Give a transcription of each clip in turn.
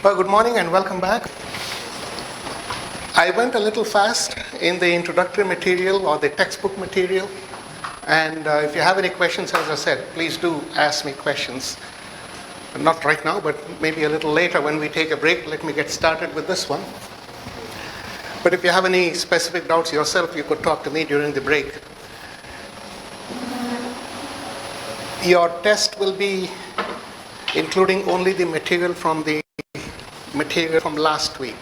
Well, good morning and welcome back. I went a little fast in the introductory material or the textbook material. And if you have any questions, as I said, please do ask me questions. Not right now, but maybe a little later when we take a break. Let me get started with this one. But if you have any specific doubts yourself, you could talk to me during the break. Your test will be including only the material from last week.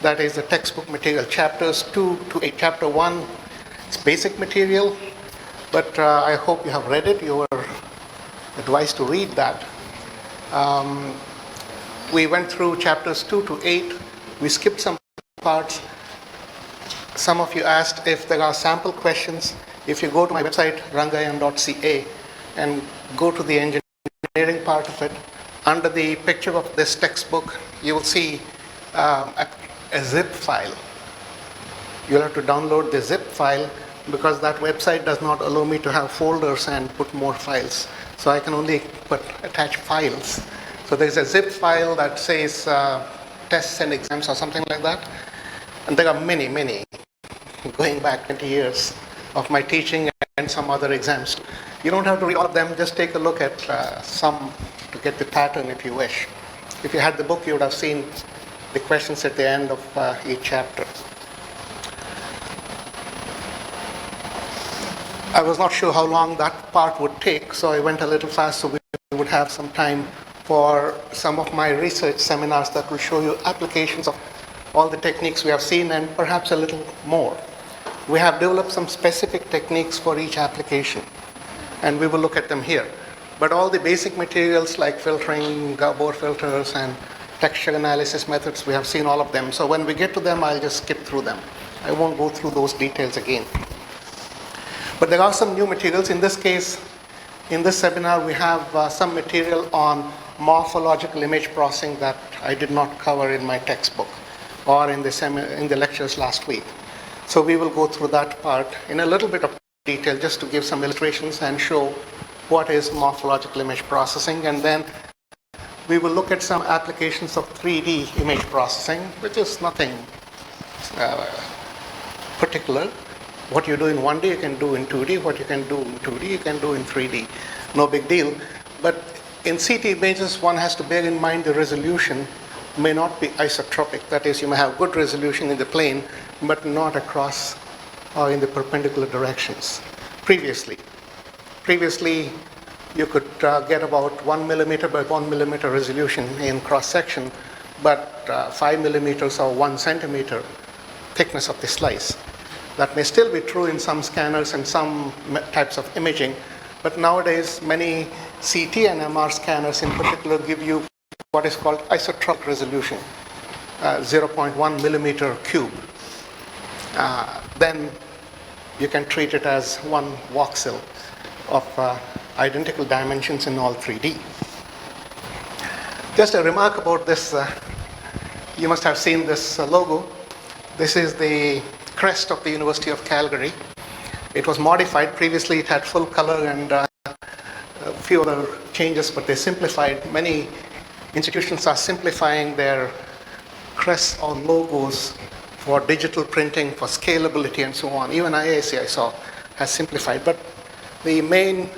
That is the textbook material, chapters 2 to 8. Chapter 1 is basic material, but I hope you have read it. You were advised to read that. We went through chapters 2 to 8. We skipped some parts. Some of you asked if there are sample questions. If you go to my website, rangayyan.ca, and go to the engineering part of it, under the picture of this textbook, you will see a zip file. You'll have to download the zip file because that website does not allow me to have folders and put more files. So I can only attach files. So there's a zip file that says tests and exams or something like that. And there are many, going back 20 years of my teaching and some other exams. You don't have to read all of them, just take a look at some to get the pattern if you wish. If you had the book, you would have seen the questions at the end of each chapter. I was not sure how long that part would take, so I went a little fast so we would have some time for some of my research seminars that will show you applications of all the techniques we have seen and perhaps a little more. We have developed some specific techniques for each application, and we will look at them here. But all the basic materials like filtering, Gabor filters, and texture analysis methods, we have seen all of them. So when we get to them, I'll just skip through them. I won't go through those details again. But there are some new materials. In this case, in this seminar, we have some material on morphological image processing that I did not cover in my textbook or in the lectures last week. So we will go through that part in a little bit of detail just to give some illustrations and show what is morphological image processing. And then we will look at some applications of 3D image processing, which is nothing particular. What you do in 1D, you can do in 2D. What you can do in 2D, you can do in 3D. No big deal. But in CT images, one has to bear in mind the resolution may not be isotropic. That is, you may have good resolution in the plane, but not across or in the perpendicular directions. Previously, you could get about 1 millimeter by 1 millimeter resolution in cross-section, but 5 millimeters or 1 centimeter thickness of the slice. That may still be true in some scanners and some types of imaging, but nowadays many CT and MR scanners in particular give you what is called isotropic resolution, 0.1 millimeter cube. Then you can treat it as one voxel of identical dimensions in all 3D. Just a remark about this, you must have seen this logo. This is the crest of the University of Calgary. It was modified. Previously it had full color and a few other changes, but they simplified. Many institutions are simplifying their crests or logos for digital printing, for scalability and so on. Even IISc, I saw, has simplified. But the main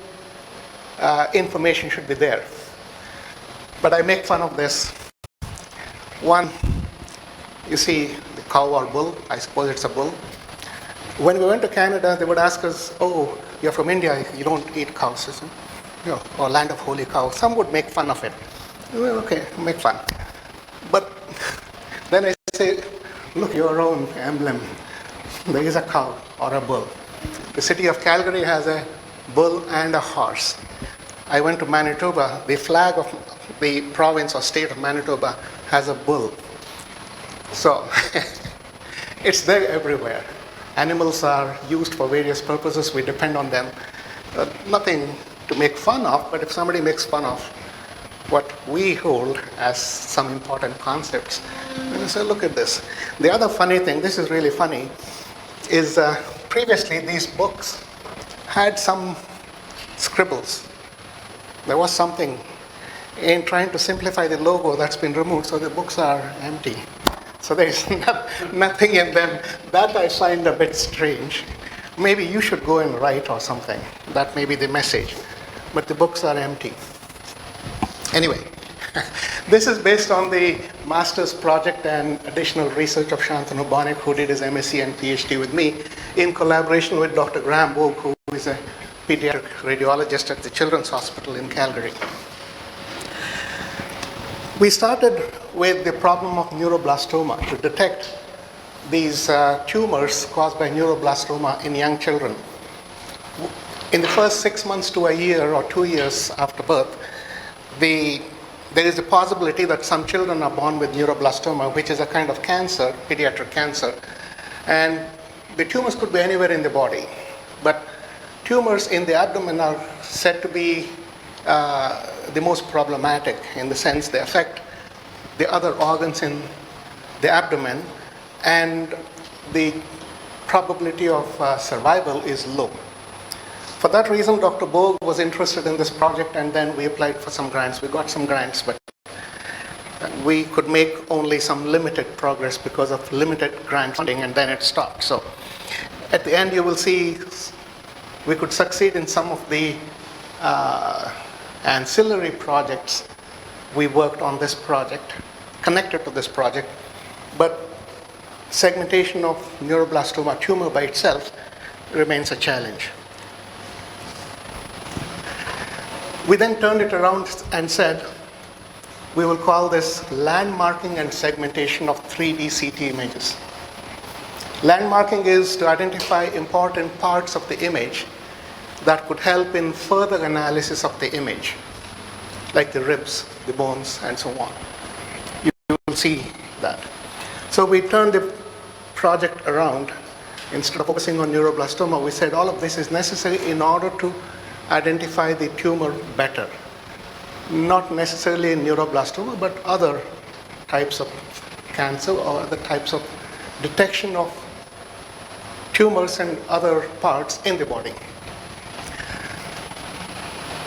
information should be there. But I make fun of this. One, you see the cow or bull. I suppose it's a bull. When we went to Canada, they would ask us, oh, you're from India, you don't eat cows, isn't it? You know, or land of holy cow. Some would make fun of it. Well, okay, make fun. But then I say, look, your own emblem. There is a cow or a bull. The city of Calgary has a bull and a horse. I went to Manitoba. The flag of the province or state of Manitoba has a bull. So it's there everywhere. Animals are used for various purposes. We depend on them. Nothing to make fun of, but if somebody makes fun of what we hold as some important concepts, and I say, look at this. The other funny thing, this is really funny, is previously these books had some scribbles. There was something in trying to simplify the logo, that's been removed, so the books are empty. So there is nothing in them. That I find a bit strange. Maybe you should go and write or something. That may be the message. But the books are empty. Anyway, this is based on the master's project and additional research of Shantanu Banik, who did his MSc and PhD with me, in collaboration with Dr. Graham Bogue, who is a pediatric radiologist at the Children's Hospital in Calgary. We started with the problem of neuroblastoma to detect these tumors caused by neuroblastoma in young children. In the first 6 months to a year or 2 years after birth, there is a possibility that some children are born with neuroblastoma, which is a kind of cancer, pediatric cancer. And the tumors could be anywhere in the body. But tumors in the abdomen are said to be the most problematic, in the sense they affect the other organs in the abdomen, and the probability of survival is low. For that reason, Dr. Bogue was interested in this project, and then we applied for some grants. We got some grants, but we could make only some limited progress because of limited grant funding, and then it stopped. So at the end, you will see we could succeed in some of the ancillary projects. We worked on this project, connected to this project, but segmentation of neuroblastoma tumor by itself remains a challenge. We then turned it around and said, we will call this landmarking and segmentation of 3D CT images. Landmarking is to identify important parts of the image that could help in further analysis of the image, like the ribs, the bones, and so on. You will see that. So we turned the project around. Instead of focusing on neuroblastoma, we said all of this is necessary in order to identify the tumor better. Not necessarily in neuroblastoma, but other types of cancer or other types of detection of tumors and other parts in the body.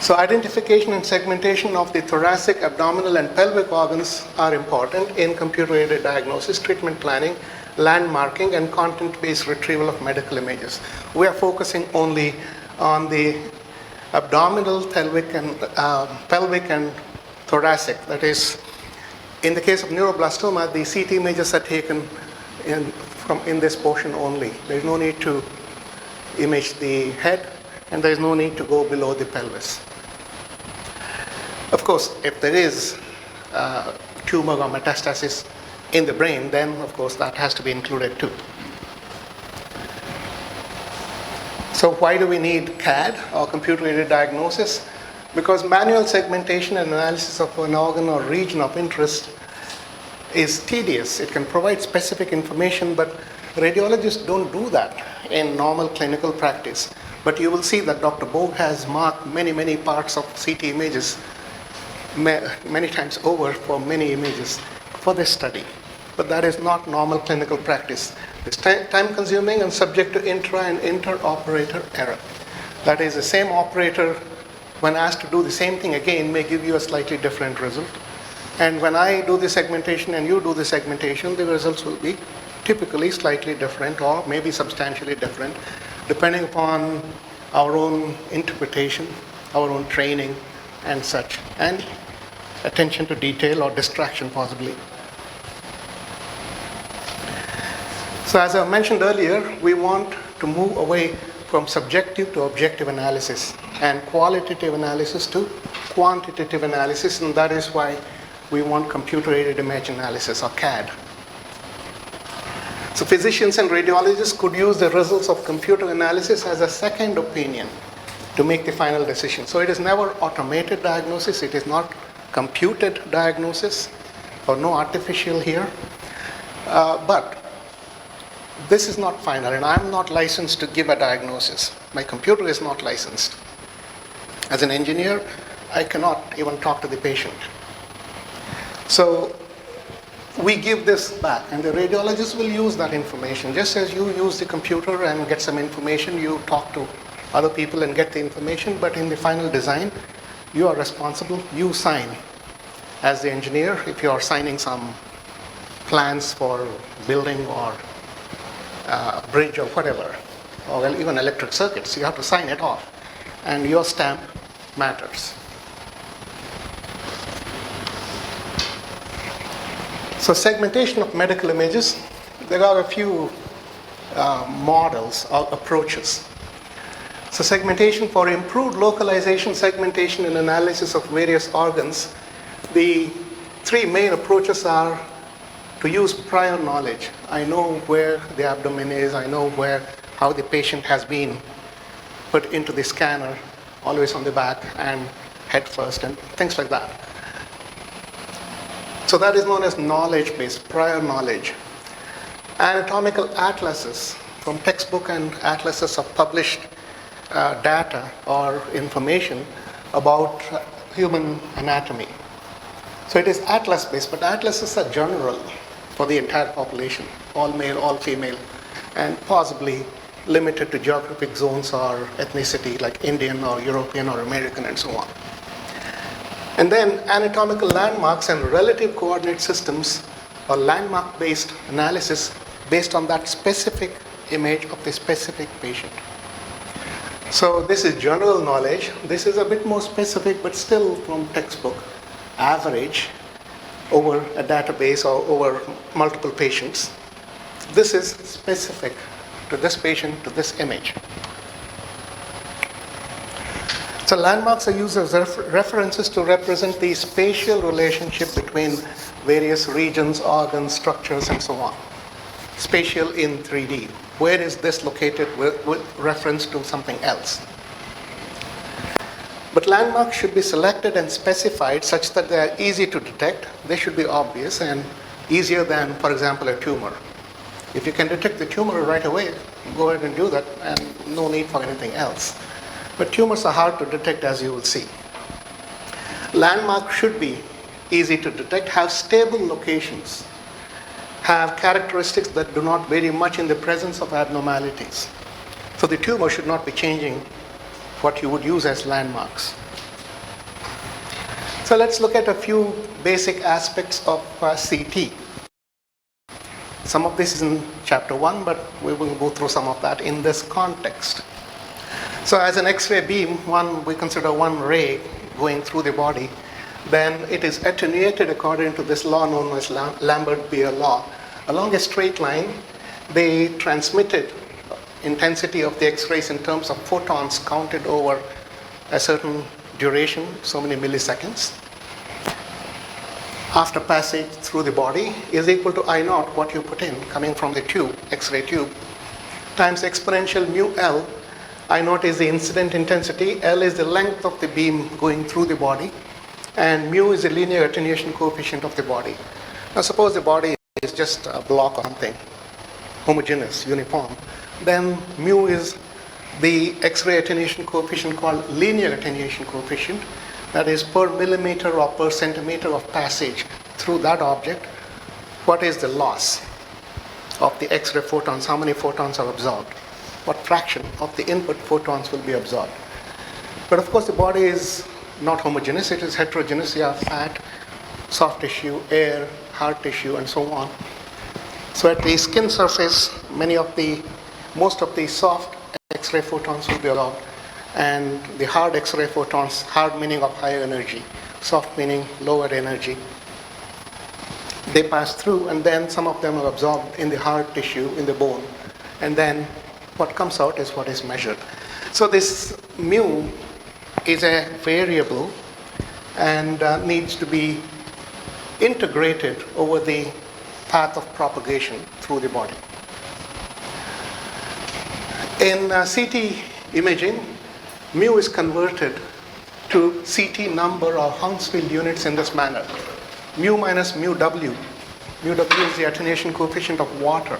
So identification and segmentation of the thoracic, abdominal, and pelvic organs are important in computer-aided diagnosis, treatment planning, landmarking, and content-based retrieval of medical images. We are focusing only on the abdominal, pelvic, and thoracic. That is, in the case of neuroblastoma, the CT images are taken in this portion only. There is no need to image the head, and there is no need to go below the pelvis. Of course, if there is tumor or metastasis in the brain, then of course that has to be included too. So why do we need CAD or computer-aided diagnosis? Because manual segmentation and analysis of an organ or region of interest is tedious. It can provide specific information, but radiologists don't do that in normal clinical practice. But you will see that Dr. Bogue has marked many parts of CT images many times over for many images for this study. But that is not normal clinical practice. It's time consuming and subject to intra and inter-operator error. That is, the same operator, when asked to do the same thing again, may give you a slightly different result. And when I do the segmentation and you do the segmentation, the results will be typically slightly different or maybe substantially different, depending upon our own interpretation, our own training, and such, and attention to detail or distraction possibly. So as I mentioned earlier, we want to move away from subjective to objective analysis and qualitative analysis to quantitative analysis, and that is why we want computer-aided image analysis, or CAD. So physicians and radiologists could use the results of computer analysis as a second opinion to make the final decision. So it is never automated diagnosis, it is not computed diagnosis, or no artificial here. But this is not final, and I'm not licensed to give a diagnosis. My computer is not licensed. As an engineer, I cannot even talk to the patient. So we give this back, and the radiologist will use that information. Just as you use the computer and get some information, you talk to other people and get the information, but in the final design, you are responsible, you sign as the engineer, if you are signing some plans for building or bridge or whatever, or well, even electric circuits, you have to sign it off, and your stamp matters. So segmentation of medical images, there are a few models or approaches. So segmentation for improved localization, segmentation, and analysis of various organs, the three main approaches are to use prior knowledge. I know where the abdomen is, I know how the patient has been put into the scanner, always on the back and head first, and things like that. So that is known as knowledge-based, prior knowledge. Anatomical atlases from textbook and atlases of published data or information about human anatomy. So it is atlas-based, but atlases are general for the entire population, all male, all female, and possibly limited to geographic zones or ethnicity like Indian or European or American and so on. And then anatomical landmarks and relative coordinate systems or landmark-based analysis based on that specific image of the specific patient. So this is general knowledge. This is a bit more specific, but still from textbook, average over a database or over multiple patients. This is specific to this patient, to this image. So landmarks are used as references to represent the spatial relationship between various regions, organs, structures, and so on. Spatial in 3D. Where is this located with reference to something else? But landmarks should be selected and specified such that they are easy to detect. They should be obvious and easier than, for example, a tumor. If you can detect the tumor right away, go ahead and do that, and no need for anything else. But tumors are hard to detect, as you will see. Landmarks should be easy to detect, have stable locations, have characteristics that do not vary much in the presence of abnormalities. So the tumor should not be changing what you would use as landmarks. So let's look at a few basic aspects of CT. Some of this is in chapter 1, but we will go through some of that in this context. So as an X-ray beam, we consider one ray going through the body, then it is attenuated according to this law known as Lambert-Beer law. Along a straight line, the transmitted intensity of the X-rays in terms of photons counted over a certain duration, so many milliseconds, after passage through the body is equal to I naught, what you put in, coming from the tube, X-ray tube, times exponential mu L. I naught is the incident intensity, L is the length of the beam going through the body, and mu is the linear attenuation coefficient of the body. Now suppose the body is just a block or something, homogeneous, uniform, then mu is the X-ray attenuation coefficient called linear attenuation coefficient, that is per millimeter or per centimeter of passage through that object. What is the loss of the X-ray photons? How many photons are absorbed? What fraction of the input photons will be absorbed? But of course the body is not homogeneous, it is heterogeneous. You have fat, soft tissue, air, hard tissue, and so on. So at the skin surface, most of the soft X-ray photons will be absorbed, and the hard X-ray photons, hard meaning of higher energy, soft meaning lower energy, they pass through, and then some of them are absorbed in the hard tissue, in the bone, and then what comes out is what is measured. So this mu is a variable and needs to be integrated over the path of propagation through the body. In CT imaging, mu is converted to CT number or Hounsfield units in this manner. Mu minus mu W. Mu W is the attenuation coefficient of water,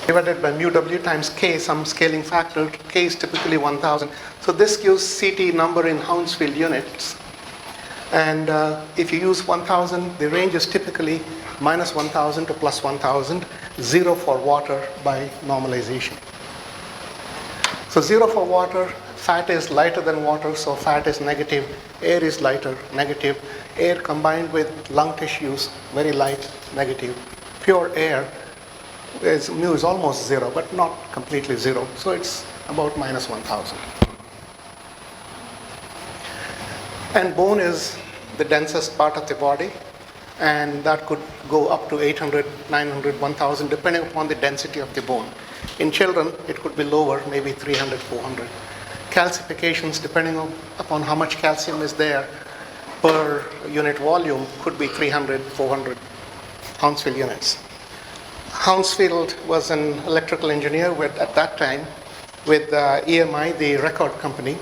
divided by mu W times K, some scaling factor. K is typically 1000. So this gives CT number in Hounsfield units. And if you use 1000, the range is typically minus 1000 to plus 1000, 0 for water by normalization. So 0 for water, fat is lighter than water, so fat is negative. Air is lighter, negative. Air combined with lung tissues, very light, negative. Pure air, mu is almost zero, but not completely zero. So it's about minus 1,000. And bone is the densest part of the body, and that could go up to 800, 900, 1,000, depending upon the density of the bone. In children, it could be lower, maybe 300, 400. Calcifications, depending upon how much calcium is there per unit volume, could be 300, 400 Hounsfield units. Hounsfield was an electrical engineer at that time with EMI, the record company.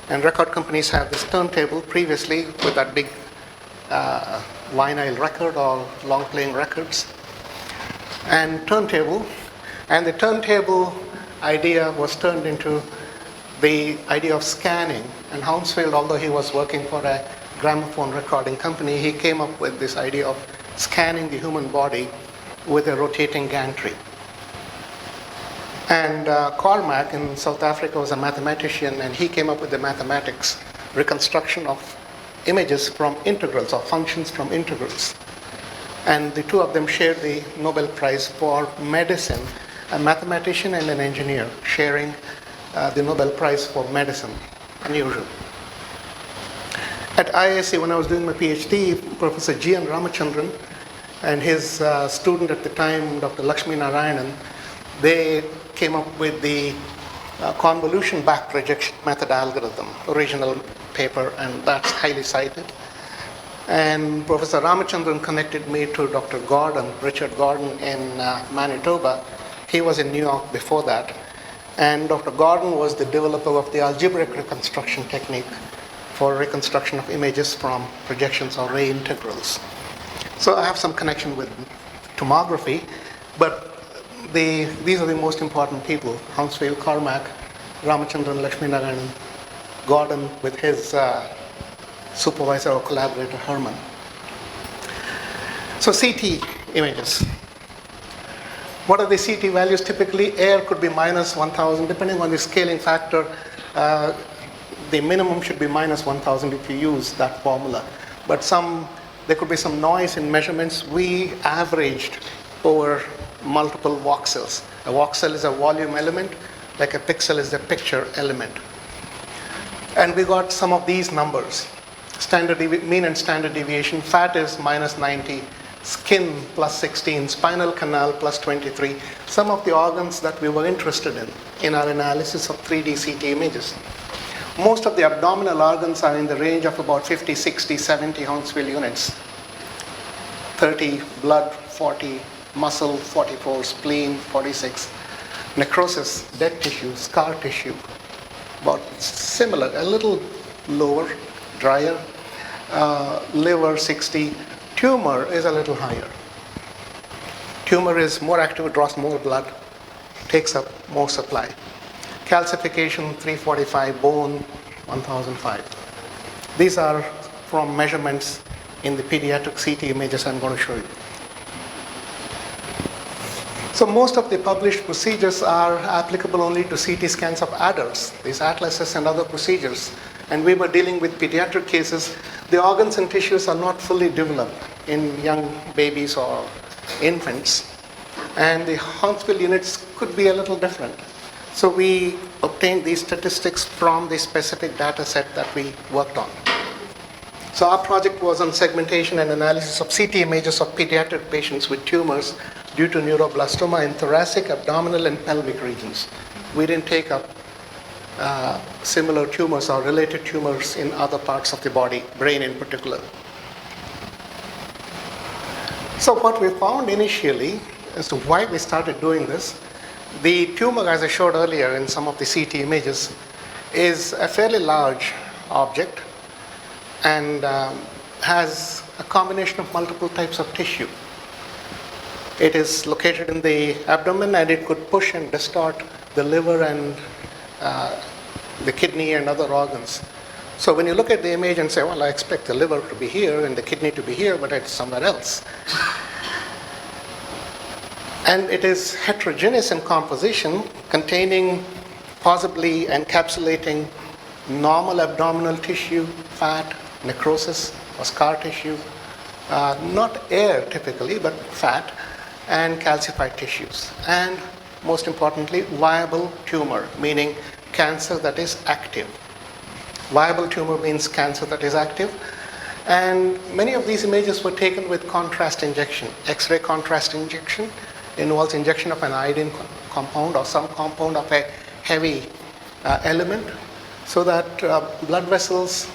And record companies have this turntable previously with that big vinyl record or long playing records. And turntable. And the turntable idea was turned into the idea of scanning. And Hounsfield, although he was working for a gramophone recording company, he came up with this idea of scanning the human body with a rotating gantry. And Cormac in South Africa was a mathematician, and he came up with the mathematics reconstruction of images from integrals, or functions from integrals. And the two of them shared the Nobel Prize for medicine, a mathematician and an engineer sharing the Nobel Prize for medicine, unusual. At IISc, when I was doing my PhD, Professor GIAN Ramachandran and his student at the time, Dr. Lakshmi Narayanan, they came up with the convolution back projection method algorithm, original paper, and that's highly cited. And Professor Ramachandran connected me to Dr. Gordon, Richard Gordon in Manitoba. He was in New York before that. And Dr. Gordon was the developer of the algebraic reconstruction technique for reconstruction of images from projections or ray integrals. So I have some connection with tomography, but these are the most important people: Hounsfield, Cormac, Ramachandran, Lakshmi Narayanan, Gordon with his supervisor or collaborator, Herman. So CT images. What are the CT values typically? Air could be minus 1,000, depending on the scaling factor. The minimum should be minus 1,000 if you use that formula. But there could be some noise in measurements. We averaged over multiple voxels. A voxel is a volume element, like a pixel is the picture element. And we got some of these numbers. Mean and standard deviation. Fat is minus 90, skin plus 16, spinal canal plus 23. Some of the organs that we were interested in our analysis of 3D CT images. Most of the abdominal organs are in the range of about 50, 60, 70 Hounsfield units. 30 blood, 40 muscle, 44 spleen, 46 necrosis, dead tissue, scar tissue, about similar, a little lower, drier. Liver 60. Tumor is a little higher. Tumor is more active, it draws more blood, takes up more supply. Calcification 345, bone 1005. These are from measurements in the pediatric CT images I'm going to show you. So most of the published procedures are applicable only to CT scans of adults, these atlases and other procedures. And we were dealing with pediatric cases. The organs and tissues are not fully developed in young babies or infants. And the Hounsfield units could be a little different. So we obtained these statistics from the specific data set that we worked on. So our project was on segmentation and analysis of CT images of pediatric patients with tumors due to neuroblastoma in thoracic, abdominal, and pelvic regions. We didn't take up similar tumors or related tumors in other parts of the body, brain in particular. So what we found initially as to why we started doing this, the tumor, as I showed earlier in some of the CT images, is a fairly large object and has a combination of multiple types of tissue. It is located in the abdomen, and it could push and distort the liver and the kidney and other organs. So when you look at the image and say, well, I expect the liver to be here and the kidney to be here, but it's somewhere else. And it is heterogeneous in composition, containing, possibly encapsulating normal abdominal tissue, fat, necrosis or scar tissue, not air typically, but fat, and calcified tissues. And most importantly, viable tumor, meaning cancer that is active. Viable tumor means cancer that is active. And many of these images were taken with contrast injection. X-ray contrast injection involves injection of an iodine compound or some compound of a heavy element so that blood vessels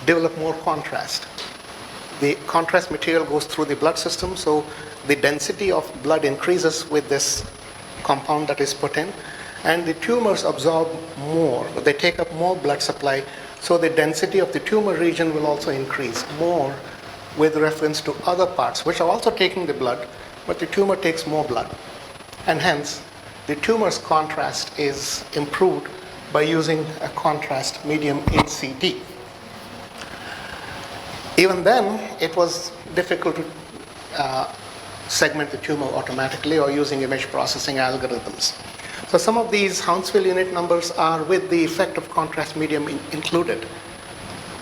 develop more contrast. The contrast material goes through the blood system, so the density of blood increases with this compound that is put in, and the tumors absorb more. They take up more blood supply, so the density of the tumor region will also increase more with reference to other parts, which are also taking the blood, but the tumor takes more blood. And hence, the tumor's contrast is improved by using a contrast medium in CT. Even then, it was difficult to segment the tumor automatically or using image processing algorithms. So some of these Hounsfield unit numbers are with the effect of contrast medium included.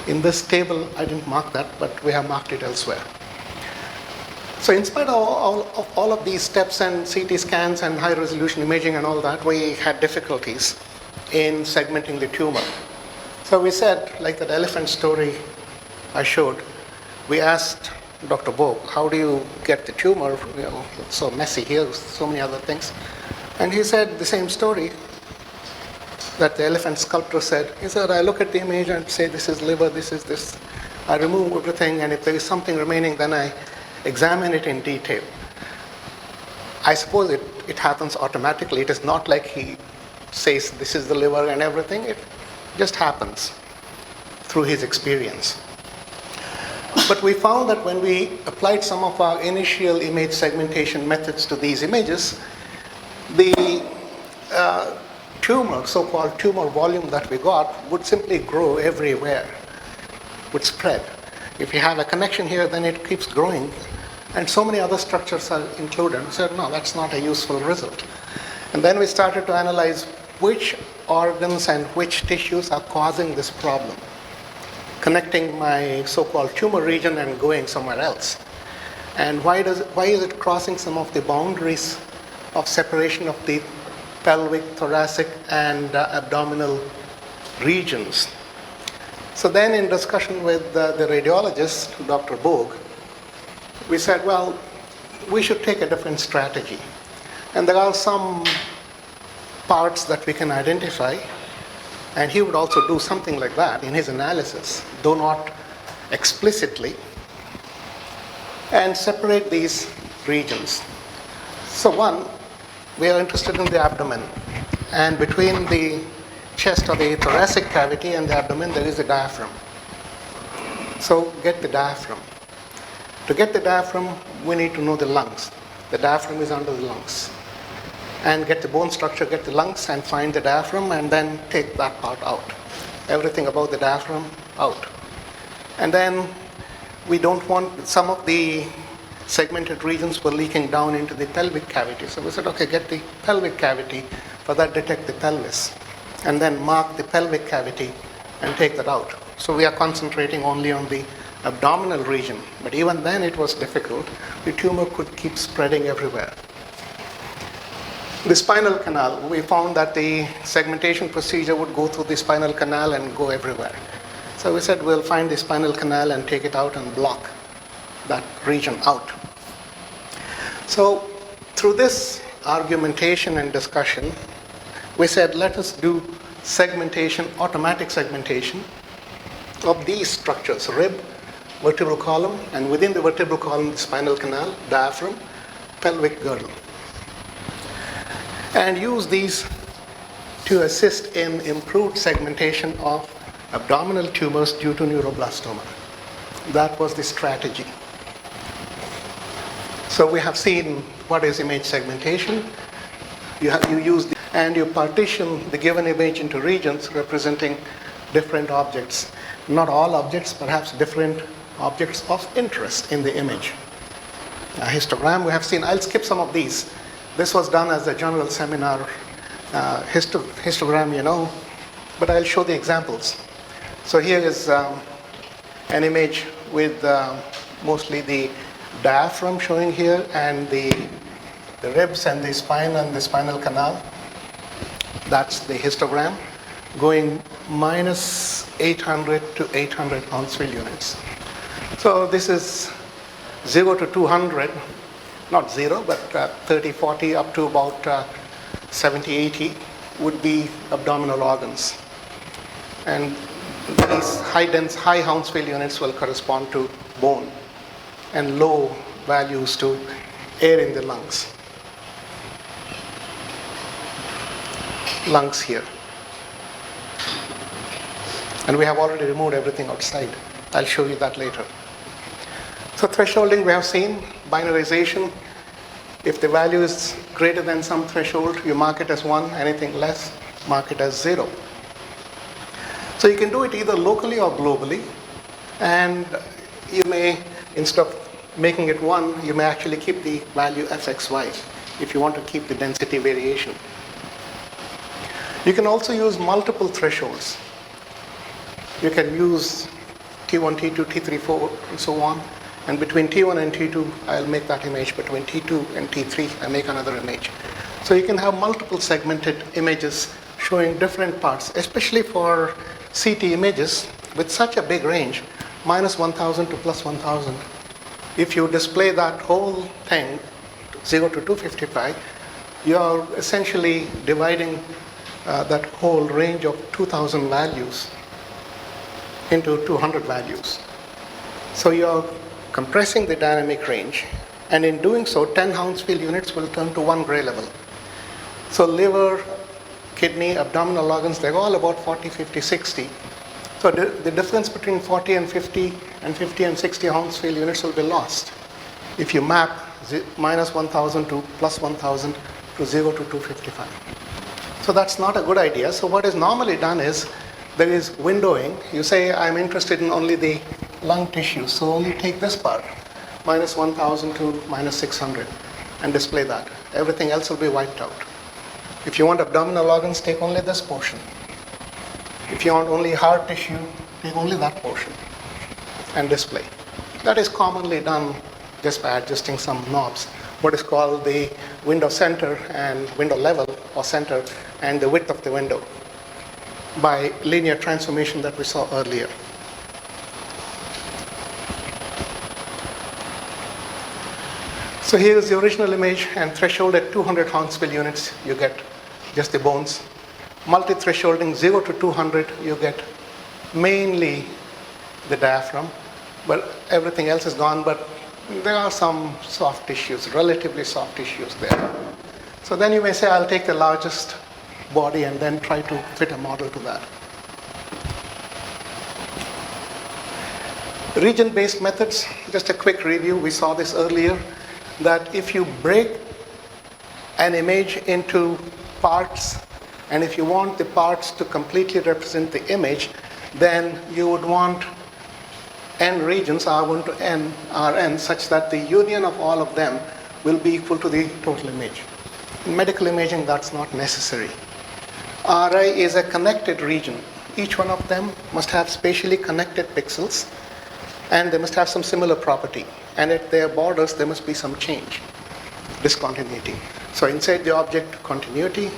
In this table, I didn't mark that, but we have marked it elsewhere. So in spite of all of these steps and CT scans and high resolution imaging and all that, we had difficulties in segmenting the tumor. So we said, like that elephant story I showed, we asked Dr. Bogue, how do you get the tumor? You know, it's so messy here, so many other things. And he said the same story that the elephant sculptor said. He said, I look at the image and say, this is liver, this is this. I remove everything, and if there is something remaining, then I examine it in detail. I suppose it happens automatically. It is not like he says, this is the liver and everything. It just happens through his experience. But we found that when we applied some of our initial image segmentation methods to these images, the tumor, so-called tumor volume that we got, would simply grow everywhere, would spread. If you have a connection here, then it keeps growing, and so many other structures are included. We said, no, that's not a useful result. And then we started to analyze which organs and which tissues are causing this problem, connecting my so-called tumor region and going somewhere else. And why is it crossing some of the boundaries of separation of the pelvic, thoracic, and abdominal regions? So then in discussion with the radiologist, Dr. Bogue, we said, well, we should take a different strategy. And there are some parts that we can identify, and he would also do something like that in his analysis, though not explicitly, and separate these regions. So one, we are interested in the abdomen, and between the chest or the thoracic cavity and the abdomen there is a diaphragm. So get the diaphragm. To get the diaphragm, we need to know the lungs. The diaphragm is under the lungs. And get the bone structure, get the lungs, and find the diaphragm, and then take that part out. Everything about the diaphragm out. And then we don't want, some of the segmented regions were leaking down into the pelvic cavity. So we said, okay, get the pelvic cavity, for that detect the pelvis. And then mark the pelvic cavity and take that out. So we are concentrating only on the abdominal region. But even then it was difficult. The tumor could keep spreading everywhere. The spinal canal, we found that the segmentation procedure would go through the spinal canal and go everywhere. So we said we'll find the spinal canal and take it out and block that region out. So through this argumentation and discussion, we said let us do segmentation, automatic segmentation of these structures, rib, vertebral column, and within the vertebral column, the spinal canal, diaphragm, pelvic girdle. And use these to assist in improved segmentation of abdominal tumors due to neuroblastoma. That was the strategy. So we have seen what is image segmentation. You use and you partition the given image into regions representing different objects. Not all objects, perhaps different objects of interest in the image. A histogram we have seen. I'll skip some of these. This was done as a general seminar. Histogram, you know, but I'll show the examples. So here is an image with mostly the diaphragm showing here, and the ribs and the spine and the spinal canal. That's the histogram going minus 800 to 800 Hounsfield units. So this is 0 to 200, not 0, but 30, 40 up to about 70, 80 would be abdominal organs. And these high Hounsfield units will correspond to bone, and low values to air in the lungs. Lungs here. And we have already removed everything outside. I'll show you that later. So thresholding we have seen, binarization. If the value is greater than some threshold, you mark it as 1, anything less, mark it as 0. So you can do it either locally or globally, and you may, instead of making it 1, you may actually keep the value fxy if you want to keep the density variation. You can also use multiple thresholds. You can use T1, T2, T3, 4, and so on. And between T1 and T2, I'll make that image. Between T2 and T3, I make another image. So you can have multiple segmented images showing different parts, especially for CT images with such a big range, minus 1000 to plus 1000. If you display that whole thing, 0 to 255, you're essentially dividing that whole range of 2000 values into 200 values. So you're compressing the dynamic range, and in doing so, 10 Hounsfield units will turn to 1 gray level. So liver, kidney, abdominal organs, they're all about 40, 50, 60. So the difference between 40 and 50 and 50 and 60 Hounsfield units will be lost if you map minus 1000 to plus 1000 to 0 to 255. So that's not a good idea. So what is normally done is there is windowing. You say, I'm interested in only the lung tissue, so only take this part, minus 1000 to minus 600, and display that. Everything else will be wiped out. If you want abdominal organs, take only this portion. If you want only heart tissue, take only that portion and display. That is commonly done just by adjusting some knobs, what is called the window center and window level or center and the width of the window by linear transformation that we saw earlier. So here is the original image, and threshold at 200 Hounsfield units, you get just the bones. Multi-thresholding 0 to 200, you get mainly the diaphragm, but everything else is gone, but there are some soft tissues, relatively soft tissues there. So then you may say, I'll take the largest body and then try to fit a model to that. Region-based methods, just a quick review. We saw this earlier, that if you break an image into parts, and if you want the parts to completely represent the image, then you would want n regions, R1 to n, Rn, such that the union of all of them will be equal to the total image. In medical imaging, that's not necessary. Ri is a connected region. Each one of them must have spatially connected pixels, and they must have some similar property. And at their borders, there must be some change, discontinuity. So inside the object, continuity.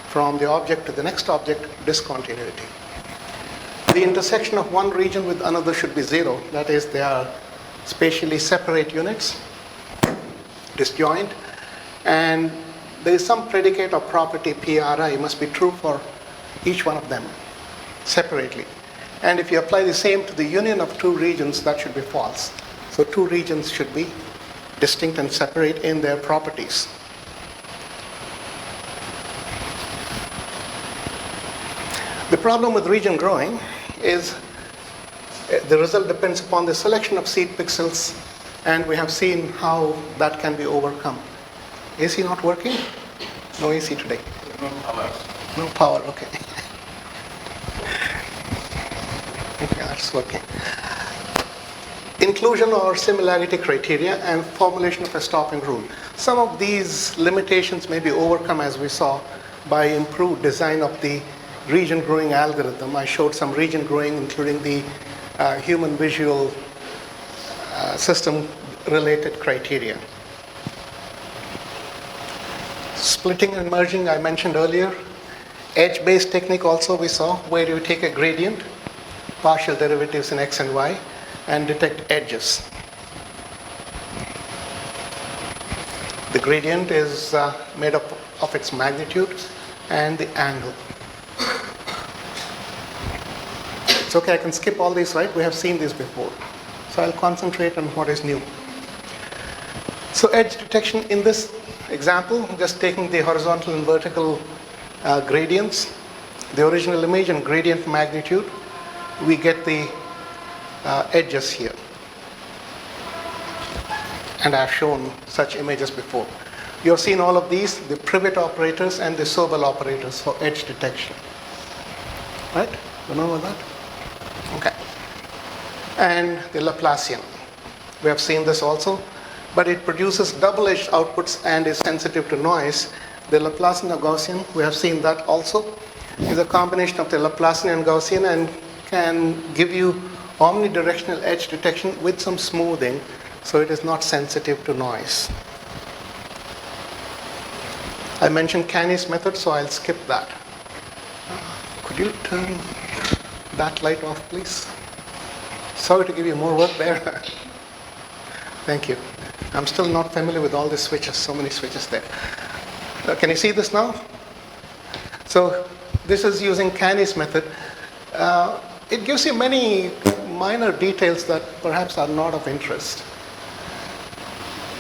From the object to the next object, discontinuity. The intersection of one region with another should be 0. That is, they are spatially separate units, disjoint, and there is some predicate or property, PRI, must be true for each one of them separately. And if you apply the same to the union of two regions, that should be false. So two regions should be distinct and separate in their properties. The problem with region growing is the result depends upon the selection of seed pixels, and we have seen how that can be overcome. AC not working? No AC today. No power. No power, okay. Okay, that's working. Inclusion or similarity criteria and formulation of a stopping rule. Some of these limitations may be overcome, as we saw, by improved design of the region growing algorithm. I showed some region growing, including the human visual system related criteria. Splitting and merging I mentioned earlier. Edge-based technique also we saw, where you take a gradient, partial derivatives in x and y, and detect edges. The gradient is made up of its magnitude and the angle. It's okay, I can skip all these, right? We have seen this before. So I'll concentrate on what is new. So edge detection in this example, just taking the horizontal and vertical gradients, the original image and gradient magnitude, we get the edges here. And I've shown such images before. You've seen all of these, the Privet operators and the Sobel operators for edge detection. Right? Remember that? Okay. And the Laplacian. We have seen this also, but it produces double-edged outputs and is sensitive to noise. The Laplacian or Gaussian, we have seen that also, is a combination of the Laplacian and Gaussian and can give you omnidirectional edge detection with some smoothing, so it is not sensitive to noise. I mentioned Canny's method, so I'll skip that. Could you turn that light off, please? Sorry to give you more work there. Thank you. I'm still not familiar with all the switches, so many switches there. Can you see this now? So this is using Canny's method. It gives you many minor details that perhaps are not of interest.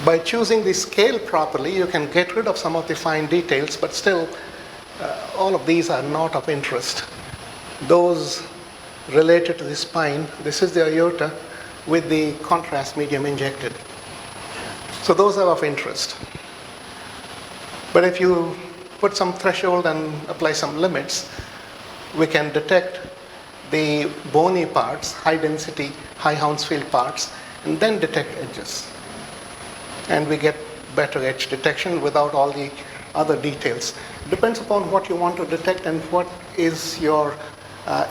By choosing the scale properly, you can get rid of some of the fine details, but still, all of these are not of interest. Those related to the spine, this is the aorta with the contrast medium injected. So those are of interest. But if you put some threshold and apply some limits, we can detect the bony parts, high density, high Hounsfield parts, and then detect edges. And we get better edge detection without all the other details. Depends upon what you want to detect and what is your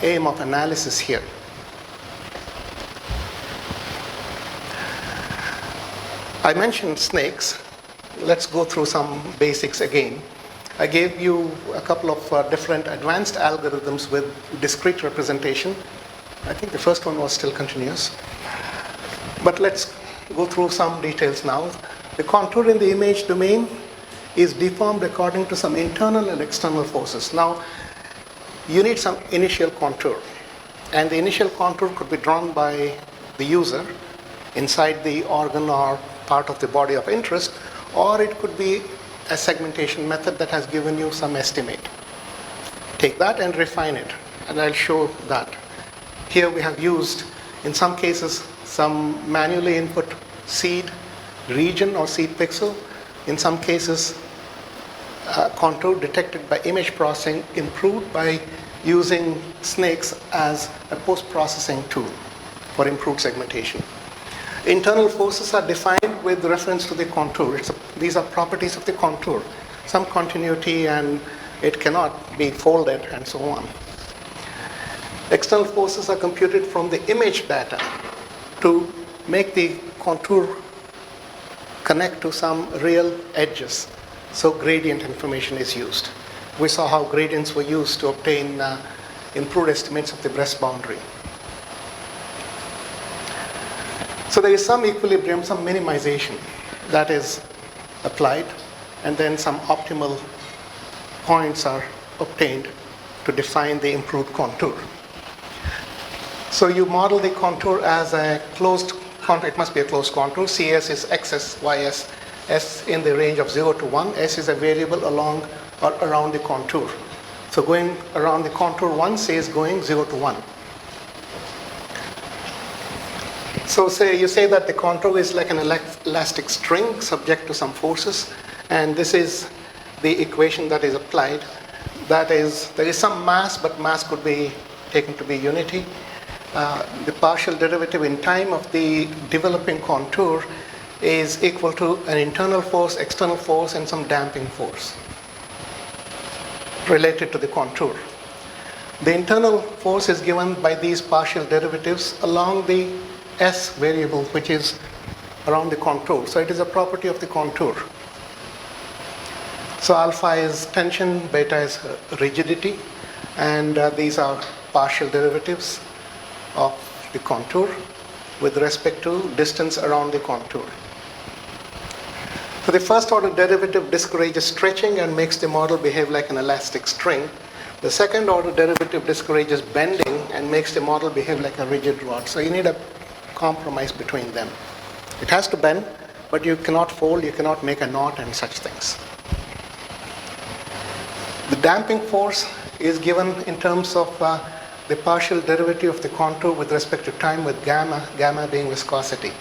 aim of analysis here. I mentioned snakes. Let's go through some basics again. I gave you a couple of different advanced algorithms with discrete representation. I think the first one was still continuous. But let's go through some details now. The contour in the image domain is deformed according to some internal and external forces. Now, you need some initial contour. And the initial contour could be drawn by the user inside the organ or part of the body of interest, or it could be a segmentation method that has given you some estimate. Take that and refine it, and I'll show that. Here we have used, in some cases, some manually input seed region or seed pixel. In some cases, contour detected by image processing improved by using snakes as a post-processing tool for improved segmentation. Internal forces are defined with reference to the contour. These are properties of the contour. Some continuity and it cannot be folded and so on. External forces are computed from the image data to make the contour connect to some real edges. So gradient information is used. We saw how gradients were used to obtain improved estimates of the breast boundary. So there is some equilibrium, some minimization that is applied, and then some optimal points are obtained to define the improved contour. So you model the contour as a closed contour. It must be a closed contour. CS is xs, ys, s in the range of 0 to 1. S is a variable along or around the contour. So going around the contour 1 says going 0 to 1. So you say that the contour is like an elastic string subject to some forces, and this is the equation that is applied. That is, there is some mass, but mass could be taken to be unity. The partial derivative in time of the developing contour is equal to an internal force, external force, and some damping force related to the contour. The internal force is given by these partial derivatives along the S variable, which is around the contour. So it is a property of the contour. So alpha is tension, beta is rigidity, and these are partial derivatives of the contour with respect to distance around the contour. So the first order derivative discourages stretching and makes the model behave like an elastic string. The second order derivative discourages bending and makes the model behave like a rigid rod. So you need a compromise between them. It has to bend, but you cannot fold, you cannot make a knot and such things. The damping force is given in terms of the partial derivative of the contour with respect to time with gamma being viscosity.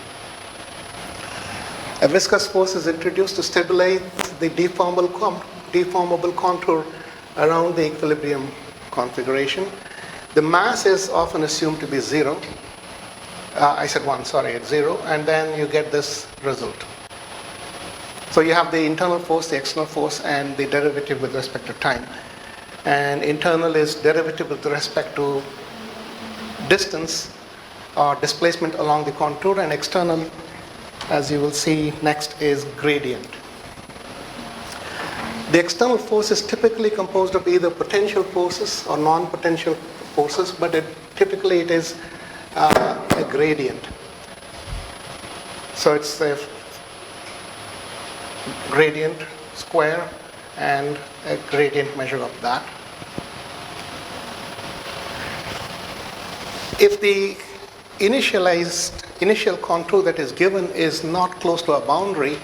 A viscous force is introduced to stabilize the deformable contour around the equilibrium configuration. The mass is often assumed to be zero. I said 1, sorry, it's 0, and then you get this result. So you have the internal force, the external force, and the derivative with respect to time. And internal is derivative with respect to distance or displacement along the contour, and external, as you will see next, is gradient. The external force is typically composed of either potential forces or non-potential forces, but typically it is a gradient. So it's a gradient square and a gradient measure of that. If the initial contour that is given is not close to a boundary,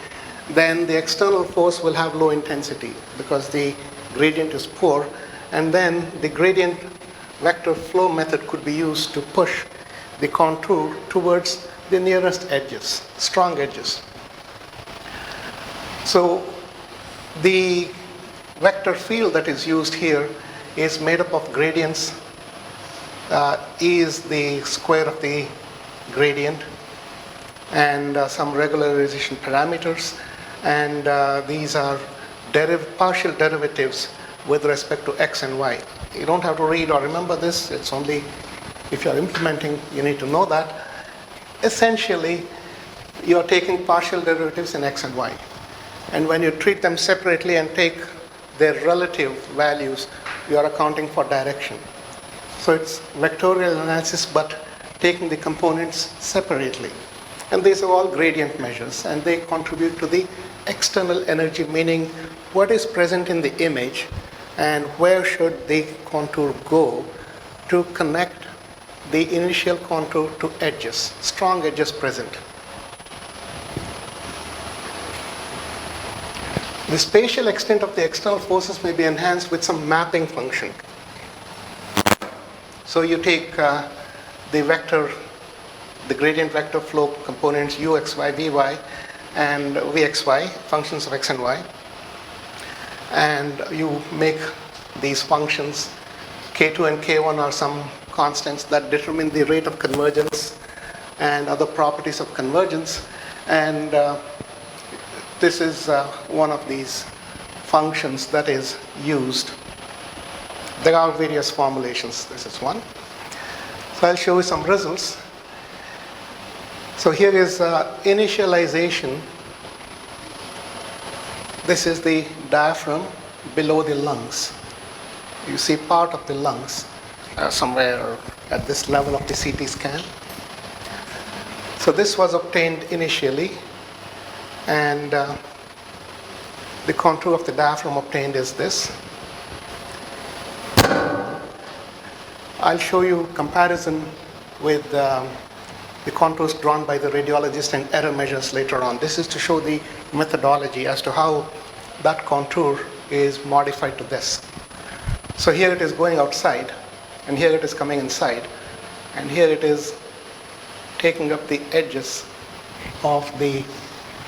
then the external force will have low intensity because the gradient is poor, and then the gradient vector flow method could be used to push the contour towards the nearest edges, strong edges. So the vector field that is used here is made up of gradients. E is the square of the gradient and some regularization parameters, and these are partial derivatives with respect to x and y. You don't have to read or remember this, it's only if you're implementing you need to know that. Essentially, you're taking partial derivatives in x and y, and when you treat them separately and take their relative values, you are accounting for direction. So it's vectorial analysis, but taking the components separately. And these are all gradient measures, and they contribute to the external energy, meaning what is present in the image and where should the contour go to connect the initial contour to edges, strong edges present. The spatial extent of the external forces may be enhanced with some mapping function. So you take the vector, the gradient vector flow components u, x, y, vy, and vxy, functions of x and y, and you make these functions. K2 and K1 are some constants that determine the rate of convergence and other properties of convergence, and this is one of these functions that is used. There are various formulations. This is one. So I'll show you some results. So here is initialization. This is the diaphragm below the lungs. You see part of the lungs somewhere at this level of the CT scan. So this was obtained initially, and the contour of the diaphragm obtained is this. I'll show you comparison with the contours drawn by the radiologist and error measures later on. This is to show the methodology as to how that contour is modified to this. So here it is going outside, and here it is coming inside, and here it is taking up the edges of the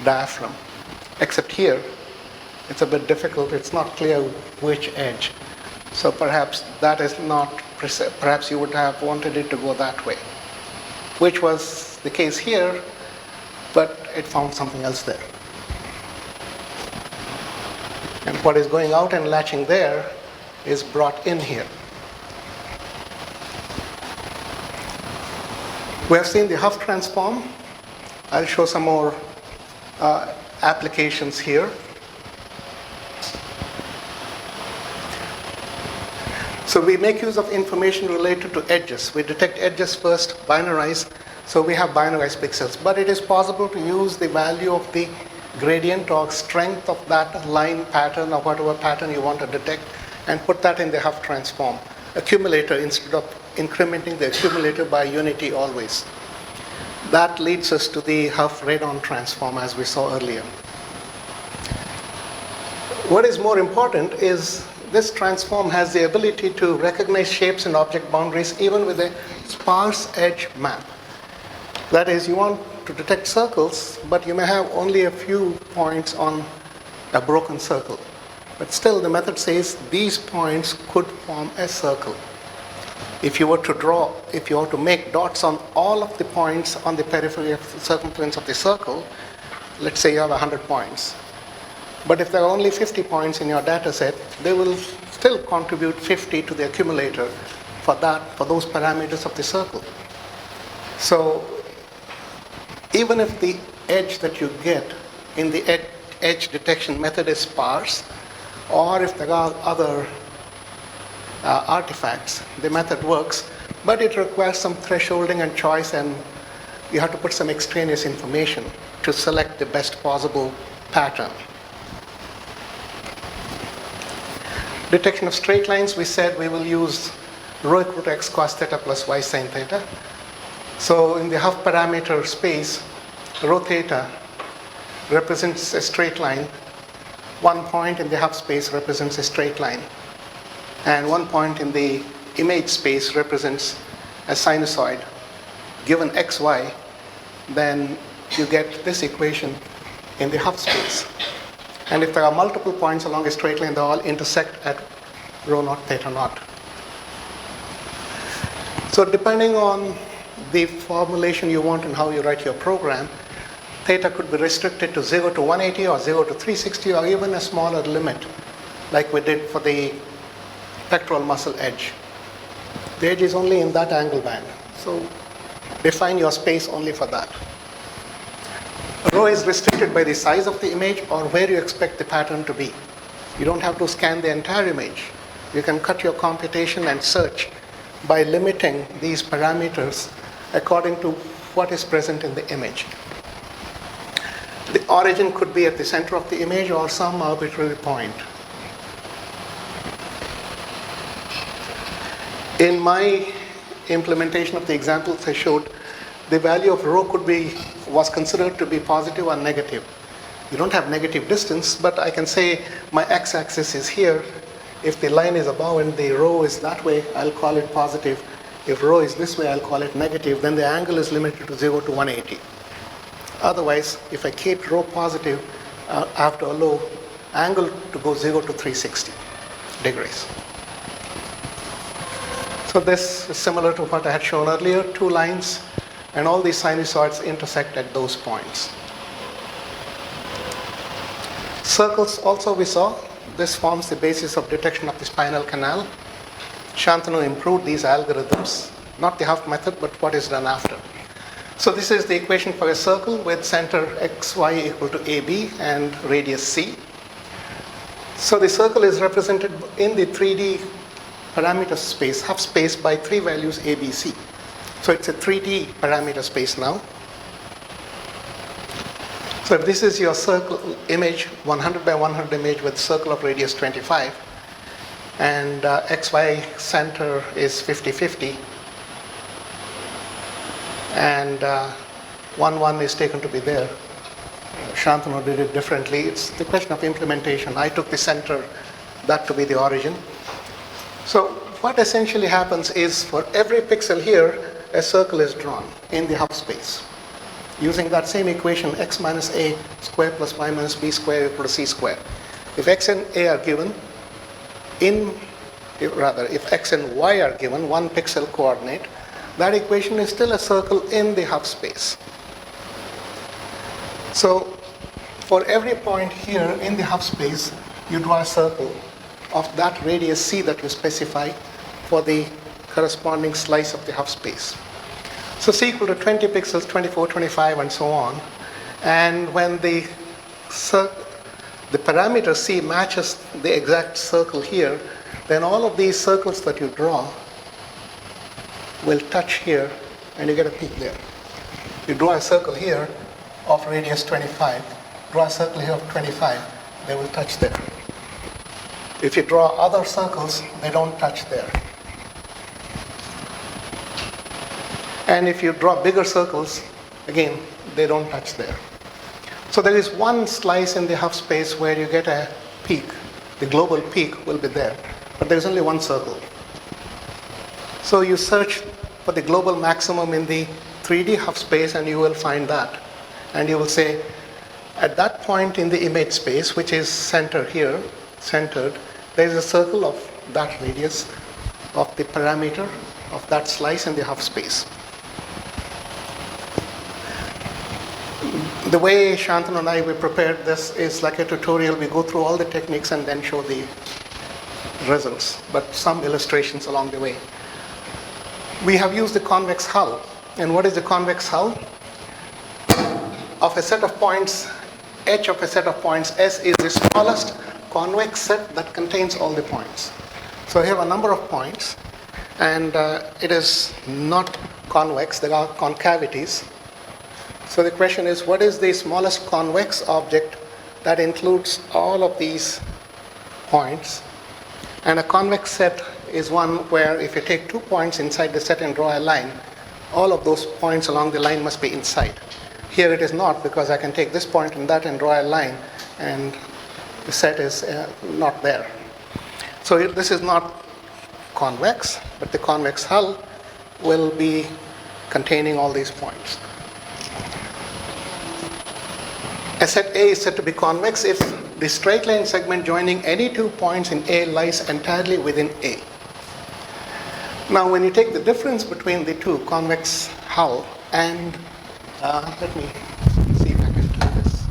diaphragm. Except here, it's a bit difficult. It's not clear which edge. So perhaps that is not precise. Perhaps you would have wanted it to go that way, which was the case here, but it found something else there. And what is going out and latching there is brought in here. We have seen the Huff transform. I'll show some more applications here. So we make use of information related to edges. We detect edges first, binarize, so we have binarized pixels. But it is possible to use the value of the gradient or strength of that line pattern or whatever pattern you want to detect and put that in the Huff transform. Accumulator instead of incrementing the accumulator by unity always. That leads us to the Huff radon transform as we saw earlier. What is more important is this transform has the ability to recognize shapes and object boundaries even with a sparse edge map. That is, you want to detect circles, but you may have only a few points on a broken circle. But still, the method says these points could form a circle. If you were to make dots on all of the points on the periphery of the circumference of the circle, let's say you have 100 points. But if there are only 50 points in your data set, they will still contribute 50 to the accumulator for those parameters of the circle. So even if the edge that you get in the edge detection method is sparse, or if there are other artifacts, the method works, but it requires some thresholding and choice, and you have to put some extraneous information to select the best possible pattern. Detection of straight lines, we said we will use rho equal to x cos theta plus y sin theta. So in the Huff parameter space, rho theta represents a straight line. One point in the Huff space represents a straight line. And one point in the image space represents a sinusoid. Given xy, then you get this equation in the Huff space. And if there are multiple points along a straight line, they all intersect at rho naught theta naught. So depending on the formulation you want and how you write your program, theta could be restricted to 0 to 180 or 0 to 360 or even a smaller limit like we did for the pectoral muscle edge. The edge is only in that angle band. So define your space only for that. Rho is restricted by the size of the image or where you expect the pattern to be. You don't have to scan the entire image. You can cut your computation and search by limiting these parameters according to what is present in the image. The origin could be at the center of the image or some arbitrary point. In my implementation of the examples I showed, the value of rho was considered to be positive or negative. You don't have negative distance, but I can say my x-axis is here. If the line is above and the rho is that way, I'll call it positive. If rho is this way, I'll call it negative. Then the angle is limited to 0 to 180. Otherwise, if I keep rho positive, I have to allow angle to go 0 to 360 degrees. So this is similar to what I had shown earlier, two lines, and all these sinusoids intersect at those points. Circles also we saw. This forms the basis of detection of the spinal canal. Shantanu improved these algorithms, not the Huff method, but what is done after. So this is the equation for a circle with center xy equal to AB and radius C. So the circle is represented in the 3D parameter space, Huff space, by three values A, B, C. So it's a 3D parameter space now. So if this is your circle image, 100 by 100 image with circle of radius 25, and xy center is 50-50, and 1 is taken to be there. Shantanu did it differently. It's the question of implementation. I took the center, that to be the origin. So what essentially happens is for every pixel here, a circle is drawn in the Huff space. Using that same equation, x minus a square plus y minus b square equal to c square. If x and a are given, if x and y are given, one pixel coordinate, that equation is still a circle in the Huff space. So for every point here in the Huff space, you draw a circle of that radius c that you specify for the corresponding slice of the Huff space. So C equal to 20 pixels, 24, 25, and so on. And when the parameter C matches the exact circle here, then all of these circles that you draw will touch here, and you get a peak there. You draw a circle here of radius 25, draw a circle here of 25, they will touch there. If you draw other circles, they don't touch there. And if you draw bigger circles, again, they don't touch there. So there is one slice in the Hubble space where you get a peak. The global peak will be there, but there's only one circle. So you search for the global maximum in the 3D Hubble space and you will find that. And you will say, at that point in the image space, which is centered here, there is a circle of that radius of the parameter of that slice in the Hubble space. The way Shantanu and I, we prepared this is like a tutorial. We go through all the techniques and then show the results, but some illustrations along the way. We have used the convex hull. And what is the convex hull? Of a set of points, H of a set of points, S is the smallest convex set that contains all the points. So I have a number of points, and it is not convex, there are concavities. So the question is, what is the smallest convex object that includes all of these points? And a convex set is one where if you take 2 points inside the set and draw a line, all of those points along the line must be inside. Here it is not, because I can take this point and that and draw a line, and the set is not there. So this is not convex, but the convex hull will be containing all these points. A set A is said to be convex if the straight line segment joining any 2 points in A lies entirely within A. Now, when you take the difference between the two, convex hull and, let me see if I can do this.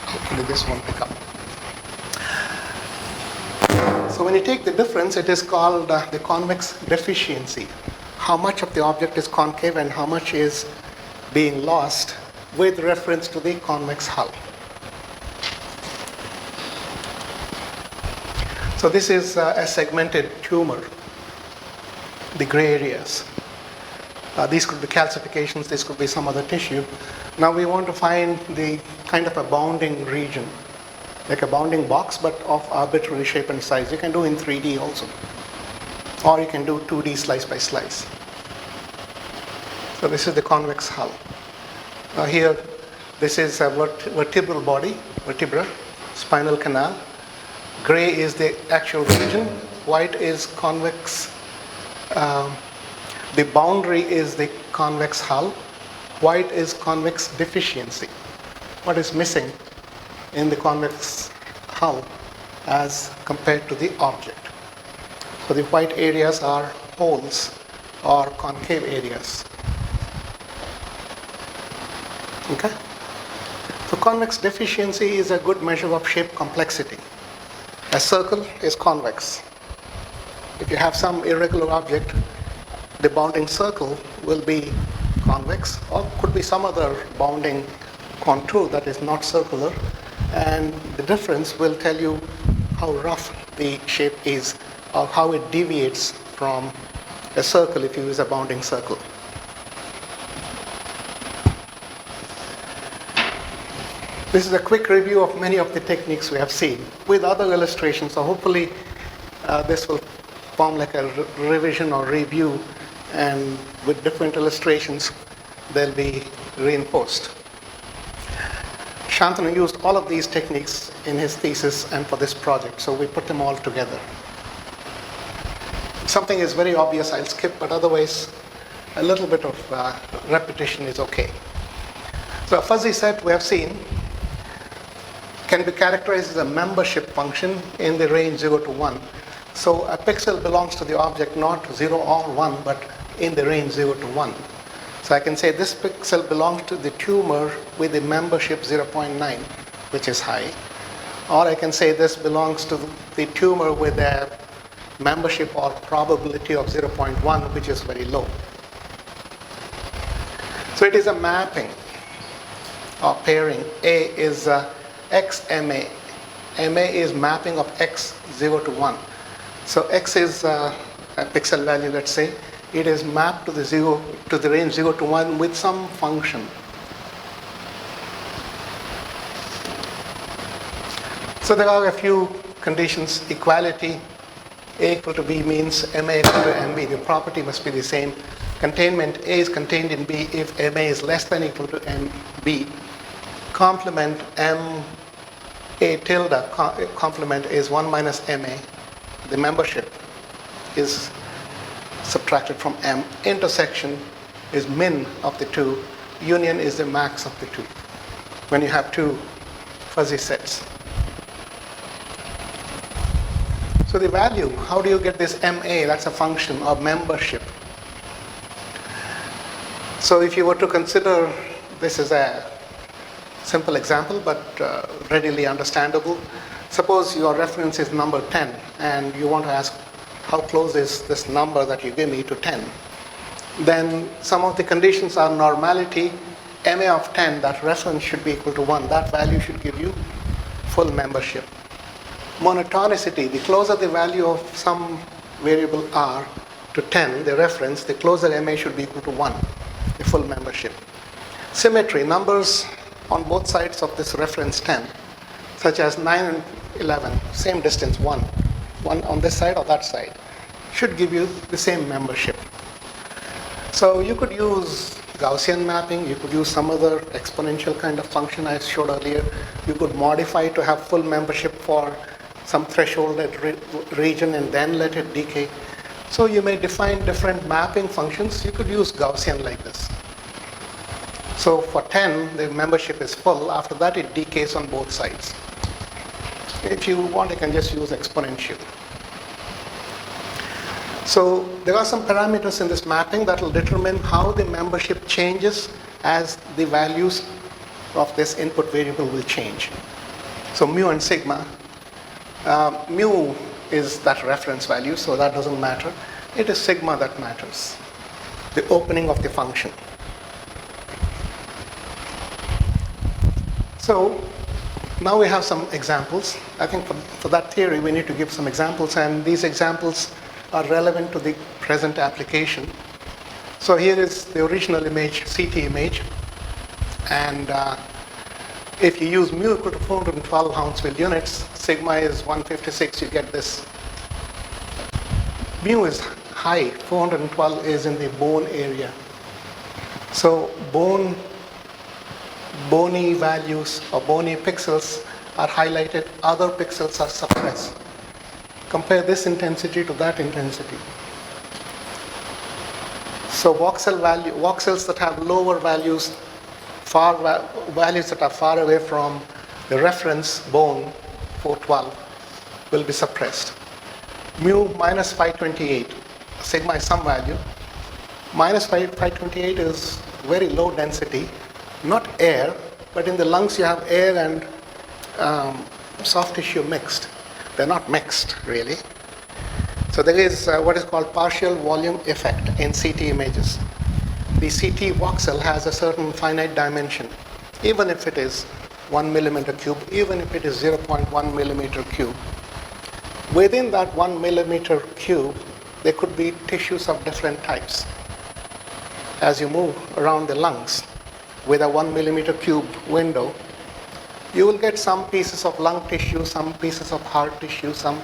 Hopefully this won't pick up. So when you take the difference, it is called the convex deficiency. How much of the object is concave and how much is being lost with reference to the convex hull. So this is a segmented tumor, the gray areas. These could be calcifications, this could be some other tissue. Now we want to find the kind of a bounding region, like a bounding box, but of arbitrary shape and size. You can do in 3D also, or you can do 2D slice by slice. So this is the convex hull. Here, this is a vertebral body, vertebra, spinal canal. Gray is the actual region. White is convex. The boundary is the convex hull. White is convex deficiency. What is missing in the convex hull as compared to the object? So the white areas are holes or concave areas. Okay? So convex deficiency is a good measure of shape complexity. A circle is convex. If you have some irregular object, the bounding circle will be convex, or could be some other bounding contour that is not circular, and the difference will tell you how rough the shape is or how it deviates from a circle if you use a bounding circle. This is a quick review of many of the techniques we have seen with other illustrations. So hopefully this will form like a revision or review, and with different illustrations they'll be reinforced. Shantanu used all of these techniques in his thesis and for this project, so we put them all together. Something is very obvious, I'll skip, but otherwise a little bit of repetition is okay. So a fuzzy set we have seen can be characterized as a membership function in the range 0 to 1. So a pixel belongs to the object not 0 or 1, but in the range 0 to 1. So I can say this pixel belongs to the tumor with the membership 0.9, which is high. Or I can say this belongs to the tumor with a membership or probability of 0.1, which is very low. So it is a mapping or pairing. A is XMA. MA is mapping of X 0 to 1. So X is a pixel value, let's say. It is mapped to the range 0 to 1 with some function. So there are a few conditions. Equality, A equal to B means MA equal to MB. The property must be the same. Containment, A is contained in B if MA is less than or equal to MB. Complement, MA tilde complement is 1 minus MA. The membership is subtracted from M. Intersection is min of the two. Union is the max of the two when you have two fuzzy sets. So the value, how do you get this MA? That's a function of membership. So if you were to consider, this is a simple example, but readily understandable. Suppose your reference is number 10, and you want to ask how close is this number that you give me to 10. Then some of the conditions are normality, MA of 10, that reference should be equal to 1. That value should give you full membership. Monotonicity, the closer the value of some variable R to 10, the reference, the closer MA should be equal to 1, the full membership. Symmetry, numbers on both sides of this reference 10, such as 9 and 11, same distance, 1 on this side or that side, should give you the same membership. So you could use Gaussian mapping, you could use some other exponential kind of function I showed earlier. You could modify to have full membership for some threshold region and then let it decay. So you may define different mapping functions. You could use Gaussian like this. So for 10, the membership is full. After that, it decays on both sides. If you want, you can just use exponential. So there are some parameters in this mapping that will determine how the membership changes as the values of this input variable will change. So mu and sigma. Mu is that reference value, so that doesn't matter. It is sigma that matters, the opening of the function. So now we have some examples. I think for that theory we need to give some examples, and these examples are relevant to the present application. So here is the original image, CT image, and if you use mu equal to 412 Hounsfield units, sigma is 156, you get this. Mu is high, 412 is in the bone area. So bony values or bony pixels are highlighted, other pixels are suppressed. Compare this intensity to that intensity. So voxels that have lower values, values that are far away from the reference bone, 412, will be suppressed. Mu minus 528, sigma is some value. Minus 528 is very low density, not air, but in the lungs you have air and soft tissue mixed. They're not mixed, really. So there is what is called partial volume effect in CT images. The CT voxel has a certain finite dimension, even if it is 1 millimeter cube, even if it is 0.1 millimeter cube. Within that 1 millimeter cube, there could be tissues of different types. As you move around the lungs with a 1 millimeter cube window, you will get some pieces of lung tissue, some pieces of heart tissue, some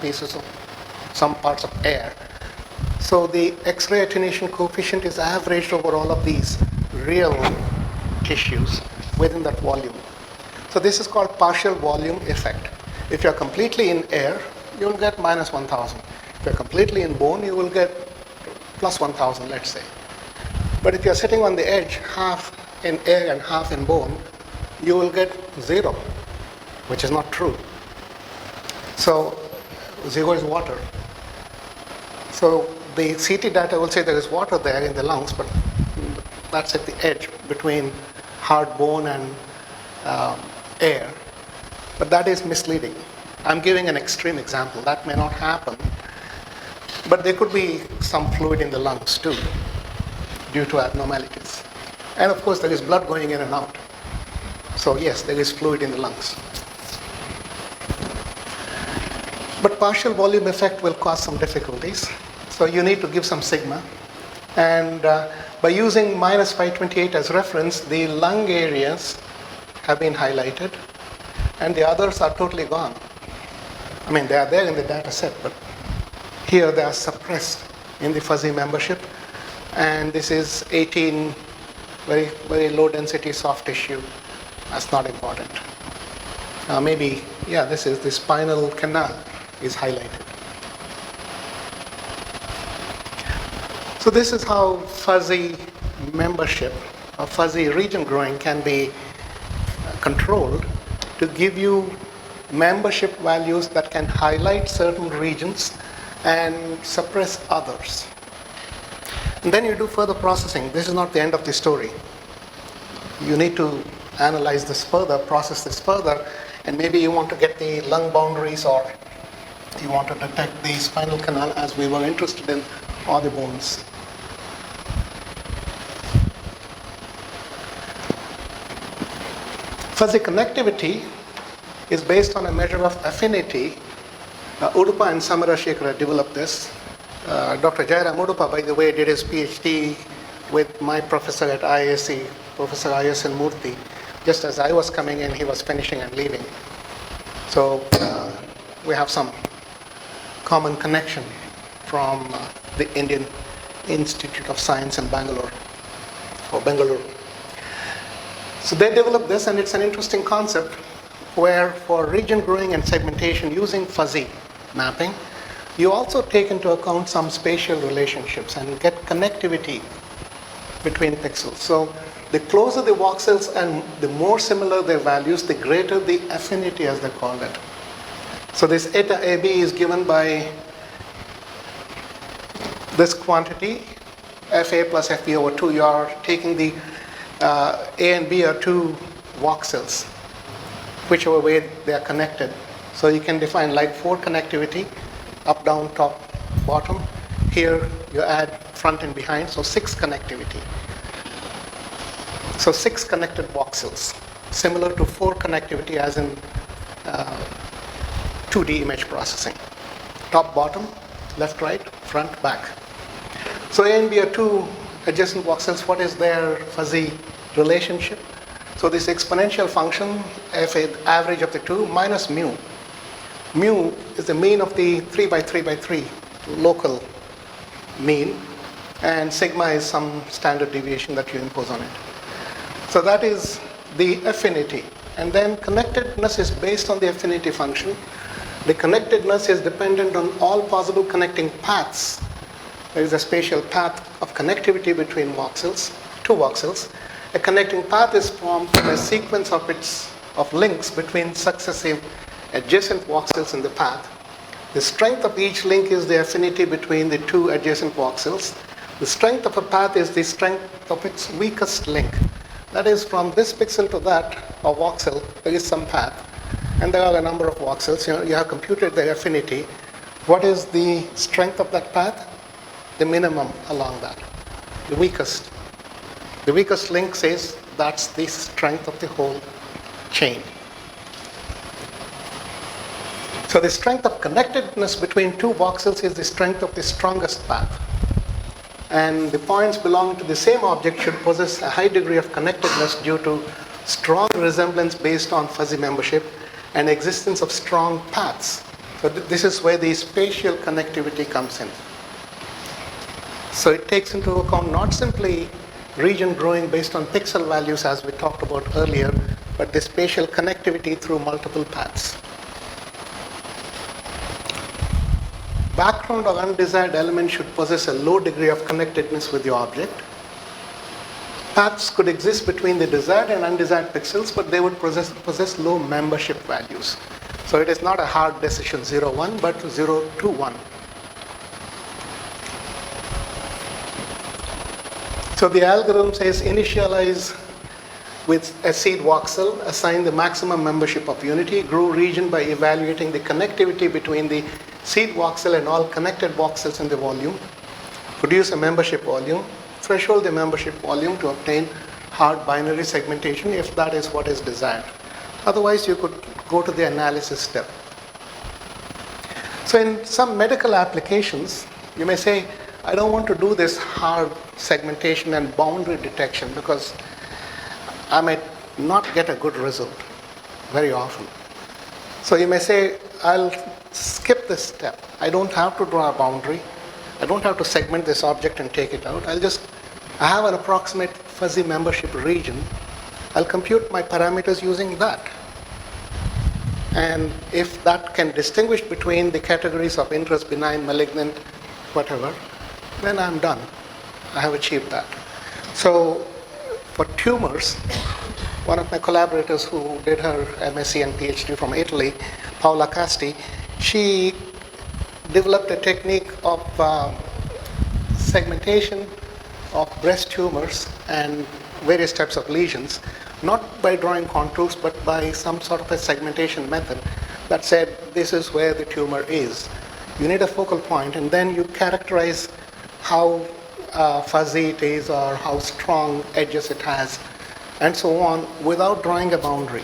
parts of air. So the X-ray attenuation coefficient is averaged over all of these real tissues within that volume. So this is called partial volume effect. If you're completely in air, you will get minus 1000. If you're completely in bone, you will get plus 1000, let's say. But if you're sitting on the edge, half in air and half in bone, you will get 0, which is not true. So 0 is water. So the CT data will say there is water there in the lungs, but that's at the edge between hard bone and air. But that is misleading. I'm giving an extreme example. That may not happen. But there could be some fluid in the lungs too, due to abnormalities. And of course, there is blood going in and out. So yes, there is fluid in the lungs. But partial volume effect will cause some difficulties. So you need to give some sigma. And by using minus 528 as reference, the lung areas have been highlighted, and the others are totally gone. I mean, they are there in the data set, but here they are suppressed in the fuzzy membership. And this is 18 very, very low density soft tissue. That's not important. Maybe, yeah, this is the spinal canal is highlighted. So this is how fuzzy membership or fuzzy region growing can be controlled to give you membership values that can highlight certain regions and suppress others. And then you do further processing. This is not the end of the story. You need to analyze this further, process this further, and maybe you want to get the lung boundaries, or you want to detect the spinal canal as we were interested in, or the bones. Fuzzy connectivity is based on a measure of affinity. Udupa and Samarashekara developed this. Dr. Jairam Udupa, by the way, did his PhD with my professor at IISc, Professor ISN Murthy. Just as I was coming in, he was finishing and leaving. So we have some common connection from the Indian Institute of Science in Bangalore, or Bengaluru. So they developed this, and it's an interesting concept where for region growing and segmentation using fuzzy mapping, you also take into account some spatial relationships and get connectivity between pixels. So the closer the voxels and the more similar their values, the greater the affinity, as they call it. So this eta AB is given by this quantity, FA plus FB over 2. You are taking the A and B are two voxels, whichever way they are connected. So you can define like 4 connectivity, up, down, top, bottom. Here you add front and behind, so 6 connectivity. So 6 connected voxels, similar to 4 connectivity as in 2D image processing. Top, bottom, left, right, front, back. So A and B are 2 adjacent voxels. What is their fuzzy relationship? So this exponential function, FA, average of the 2, minus mu. Mu is the mean of the 3 by 3 by 3 local mean, and sigma is some standard deviation that you impose on it. So that is the affinity. And then connectedness is based on the affinity function. The connectedness is dependent on all possible connecting paths. There is a spatial path of connectivity between voxels, 2 voxels. A connecting path is formed from a sequence of links between successive adjacent voxels in the path. The strength of each link is the affinity between the 2 adjacent voxels. The strength of a path is the strength of its weakest link. That is, from this pixel to that, or voxel, there is some path. And there are a number of voxels. You have computed the affinity. What is the strength of that path? The minimum along that, the weakest. The weakest link says that's the strength of the whole chain. So the strength of connectedness between 2 voxels is the strength of the strongest path. And the points belonging to the same object should possess a high degree of connectedness due to strong resemblance based on fuzzy membership and existence of strong paths. So this is where the spatial connectivity comes in. So it takes into account not simply region growing based on pixel values as we talked about earlier, but the spatial connectivity through multiple paths. Background or undesired element should possess a low degree of connectedness with the object. Paths could exist between the desired and undesired pixels, but they would possess low membership values. So it is not a hard decision 0, 1, but 0, 2, 1. So the algorithm says initialize with a seed voxel, assigned the maximum membership of unity, grew region by evaluating the connectivity between the seed voxel and all connected voxels in the volume, produce a membership volume, threshold the membership volume to obtain hard binary segmentation if that is what is desired. Otherwise, you could go to the analysis step. So in some medical applications, you may say, I don't want to do this hard segmentation and boundary detection because I might not get a good result very often. So you may say, I'll skip this step. I don't have to draw a boundary. I don't have to segment this object and take it out. I have an approximate fuzzy membership region. I'll compute my parameters using that. And if that can distinguish between the categories of interest, benign, malignant, whatever, then I'm done. I have achieved that. So for tumors, one of my collaborators who did her MSc and PhD from Italy, Paola Casti, she developed a technique of segmentation of breast tumors and various types of lesions, not by drawing contours, but by some sort of a segmentation method that said, this is where the tumor is. You need a focal point, and then you characterize how fuzzy it is or how strong edges it has, and so on, without drawing a boundary,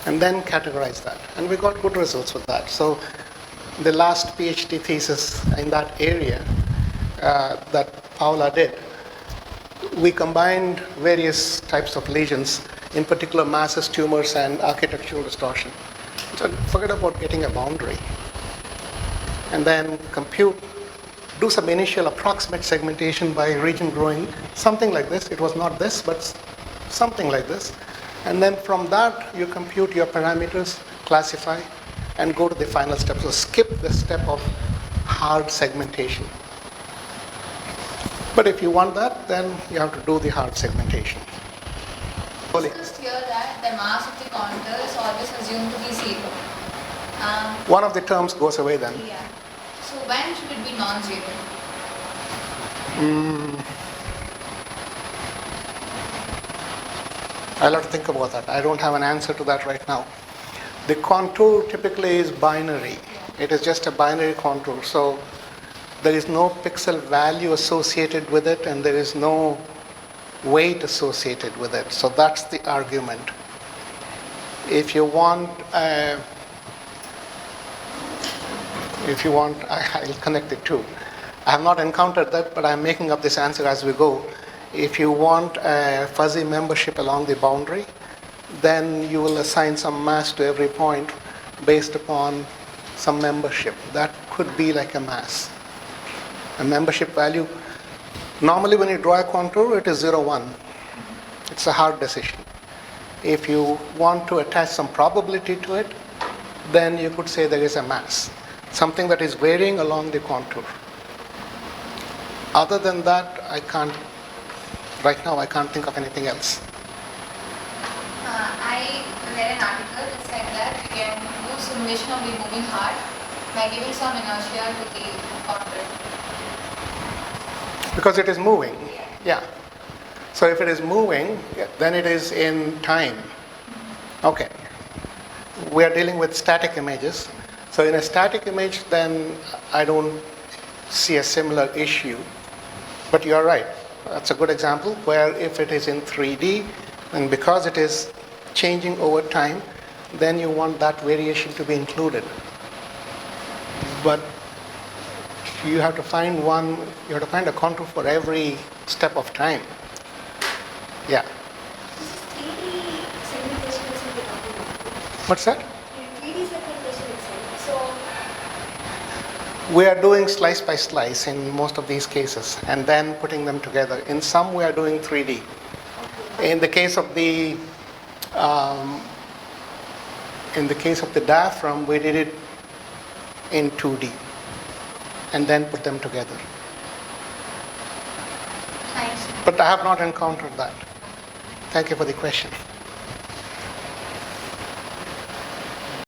and then categorize that. And we got good results with that. So the last PhD thesis in that area that Paola did, we combined various types of lesions, in particular masses, tumors, and architectural distortion. So forget about getting a boundary. And then do some initial approximate segmentation by region growing, something like this. It was not this, but something like this. And then from that, you compute your parameters, classify, and go to the final step. So skip the step of hard segmentation. But if you want that, then you have to do the hard segmentation. It's clear that the mass of the contour is always assumed to be 0. One of the terms goes away then. Yeah. So when should it be non-zero? I'll have to think about that. I don't have an answer to that right now. The contour typically is binary. It is just a binary contour. So there is no pixel value associated with it, and there is no weight associated with it. So that's the argument. If you want, I'll connect it too. I have not encountered that, but I'm making up this answer as we go. If you want a fuzzy membership along the boundary, then you will assign some mass to every point based upon some membership. That could be like a mass. A membership value. Normally when you draw a contour, it is 0, 1. It's a hard decision. If you want to attach some probability to it, then you could say there is a mass, something that is varying along the contour. Other than that, right now I can't think of anything else. I read an article that said that we can do simulation of the moving heart by giving some inertia to the contour. Because it is moving, yeah. So if it is moving, then it is in time. Okay. We are dealing with static images. So in a static image, then I don't see a similar issue. But you're right. That's a good example where if it is in 3D, and because it is changing over time, then you want that variation to be included. But you have to find a contour for every step of time. Yeah. What's that? 3D segmentation itself. So We are doing slice by slice in most of these cases and then putting them together. In some we are doing 3D. In the case of the diaphragm, we did it in 2D and then put them together. Thanks. But I have not encountered that. Thank you for the question.